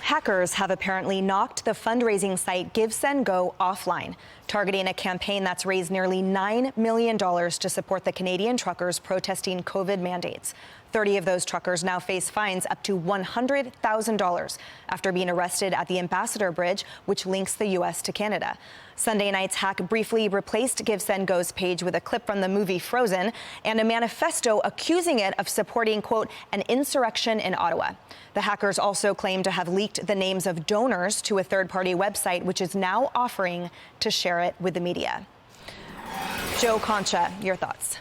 Hackers have apparently knocked the fundraising site GiveSendGo offline, targeting a campaign that's raised nearly $9 million to support the Canadian truckers protesting COVID mandates. 30 of those truckers now face fines up to $100,000 after being arrested at the Ambassador Bridge, which links the U.S. to Canada. Sunday night's hack briefly replaced GiveSendGo's page with a clip from the movie Frozen and a manifesto accusing it of supporting, quote, an insurrection in Ottawa. The hackers also claim to have leaked the names of donors to a third-party website, which is now offering to share it with the media. Joe Concha, your thoughts?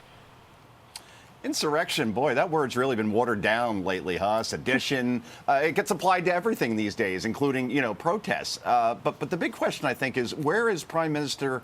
Insurrection, boy, that word's really been watered down lately, huh? Sedition, it gets applied to everything these days, including, protests. But the big question, I think, is where is Prime Minister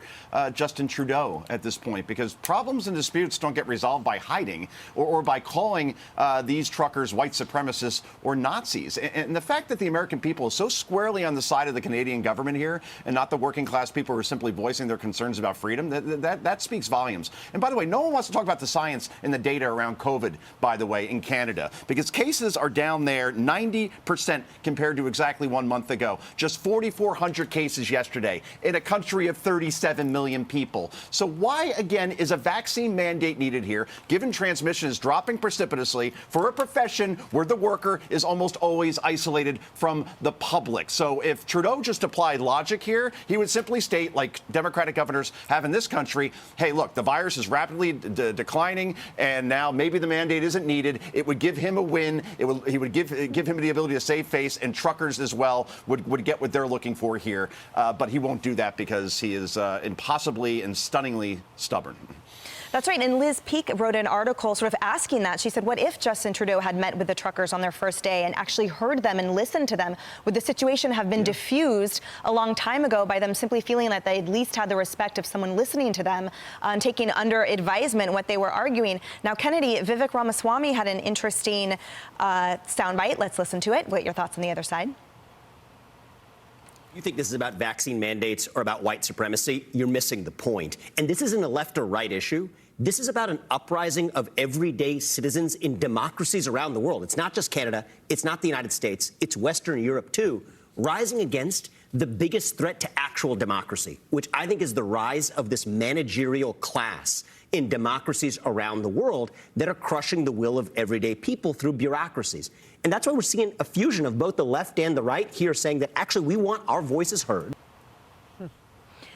Justin Trudeau at this point? Because problems and disputes don't get resolved by hiding or by calling these truckers white supremacists or Nazis. And the fact that the American people is so squarely on the side of the Canadian government here and not the working class people who are simply voicing their concerns about freedom, that speaks volumes. And by the way, no one wants to talk about the science and the data around COVID, by the way, in Canada, because cases are down there 90% compared to exactly 1 month ago. Just 4,400 cases yesterday in a country of 37 million people. So why, again, is a vaccine mandate needed here, given transmission is dropping precipitously for a profession where the worker is almost always isolated from the public? So if Trudeau just applied logic here, he would simply state, like Democratic governors have in this country, hey, look, the virus is rapidly declining, and now maybe the mandate isn't needed. It would give him a win. He would give him the ability to save face, and truckers as well would get what they're looking for here. But he won't do that because he is impossibly and stunningly stubborn. That's right. And Liz Peek wrote an article sort of asking that. She said, what if Justin Trudeau had met with the truckers on their first day and actually heard them and listened to them? Would the situation have been diffused a long time ago by them simply feeling that they at least had the respect of someone listening to them and taking under advisement what they were arguing? Now, Kennedy, Vivek Ramaswamy had an interesting soundbite. Let's listen to it. What your thoughts on the other side? You think this is about vaccine mandates or about white supremacy? You're missing the point. And this isn't a left or right issue. This is about an uprising of everyday citizens in democracies around the world. It's not just Canada. It's not the United States. It's Western Europe, too, rising against the biggest threat to actual democracy, which I think is the rise of this managerial class in democracies around the world that are crushing the will of everyday people through bureaucracies. And that's why we're seeing a fusion of both the left and the right here saying that actually we want our voices heard.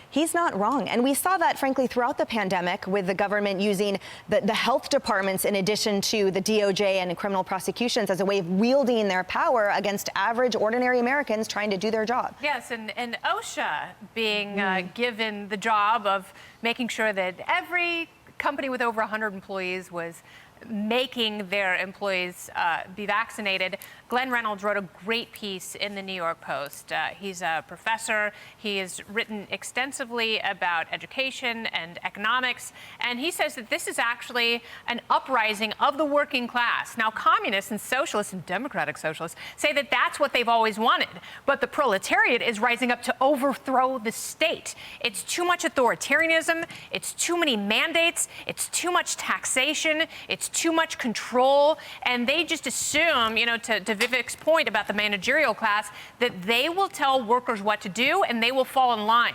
He's not wrong. And we saw that, frankly, throughout the pandemic with the government using the health departments in addition to the DOJ and criminal prosecutions as a way of wielding their power against average, ordinary Americans trying to do their job. Yes, and OSHA being given the job of making sure that every company with over 100 employees was making their employees be vaccinated. Glenn Reynolds wrote a great piece in the New York Post. He's a professor. He has written extensively about education and economics, and he says that this is actually an uprising of the working class. Now, communists and socialists and democratic socialists say that that's what they've always wanted, but the proletariat is rising up to overthrow the state. It's too much authoritarianism. It's too many mandates. It's too much taxation. It's too much control, and they just assume, to Vivek's point about the managerial class, that they will tell workers what to do and they will fall in line.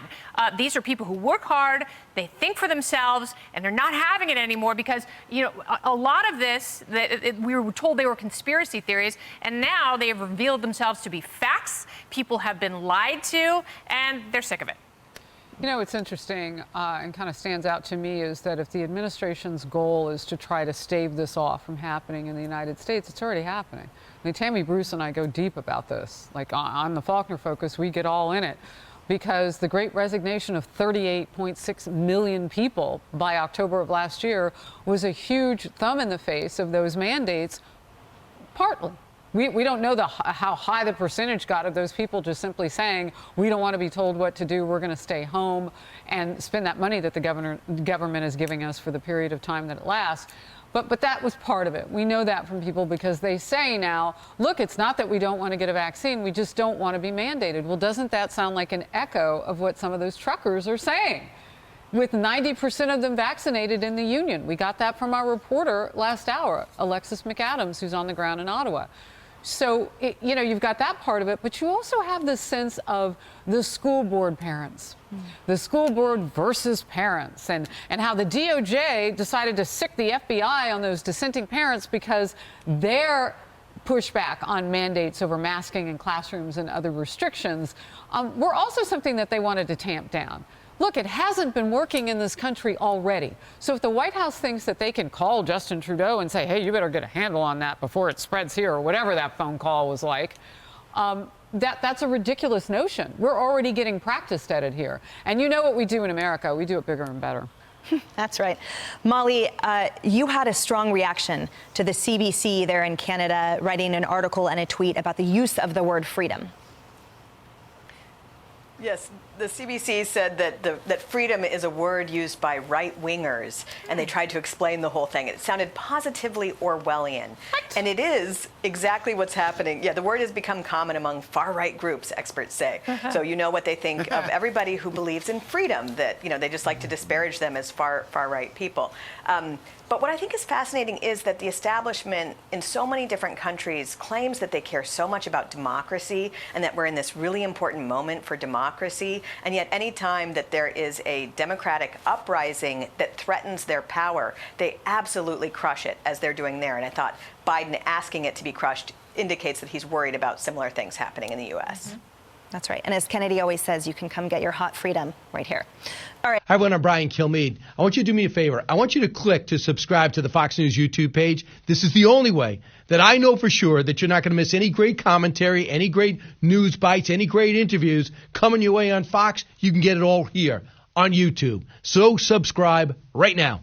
These are people who work hard, they think for themselves, and they're not having it anymore because, a lot of this, we were told they were conspiracy theories, and now they have revealed themselves to be facts. People have been lied to, and they're sick of it. It's interesting and kind of stands out to me is that if the administration's goal is to try to stave this off from happening in the United States, it's already happening. I mean, Tammy Bruce and I go deep about this. Like on the Faulkner Focus, we get all in it because the Great Resignation of 38.6 million people by October of last year was a huge thumb in the face of those mandates, partly. We don't know how high the percentage got of those people just simply saying, we don't want to be told what to do, we're going to stay home and spend that money that the government is giving us for the period of time that it lasts. But that was part of it. We know that from people because they say now, look, it's not that we don't want to get a vaccine, we just don't want to be mandated. Well, doesn't that sound like an echo of what some of those truckers are saying? With 90% of them vaccinated in the union. We got that from our reporter last hour, Alexis McAdams, who's on the ground in Ottawa. So, you've got that part of it, but you also have the sense of the school board parents, the school board versus parents, and how the DOJ decided to sic the FBI on those dissenting parents because their pushback on mandates over masking in classrooms and other restrictions were also something that they wanted to tamp down. Look, it hasn't been working in this country already. So if the White House thinks that they can call Justin Trudeau and say, hey, you better get a handle on that before it spreads here, or whatever that phone call was like, that's a ridiculous notion. We're already getting practiced at it here. And you know what we do in America. We do it bigger and better. That's right. Molly, you had a strong reaction to the CBC there in Canada writing an article and a tweet about the use of the word freedom. Yes, the CBC said that freedom is a word used by right-wingers, and they tried to explain the whole thing. It sounded positively Orwellian. What? And it is exactly what's happening. Yeah, the word has become common among far-right groups, experts say. So you know what they think of everybody who believes in freedom, that, they just like to disparage them as far-right people. But what I think is fascinating is that the establishment in so many different countries claims that they care so much about democracy and that we're in this really important moment for democracy. And yet any time that there is a democratic uprising that threatens their power, they absolutely crush it, as they're doing there. And I thought Biden asking it to be crushed indicates that he's worried about similar things happening in the U.S. Mm-hmm. That's right. And as Kennedy always says, you can come get your hot freedom right here. All right. Hi, everyone. I'm Brian Kilmeade. I want you to do me a favor. I want you to click to subscribe to the Fox News YouTube page. This is the only way that I know for sure that you're not going to miss any great commentary, any great news bites, any great interviews coming your way on Fox. You can get it all here on YouTube. So subscribe right now.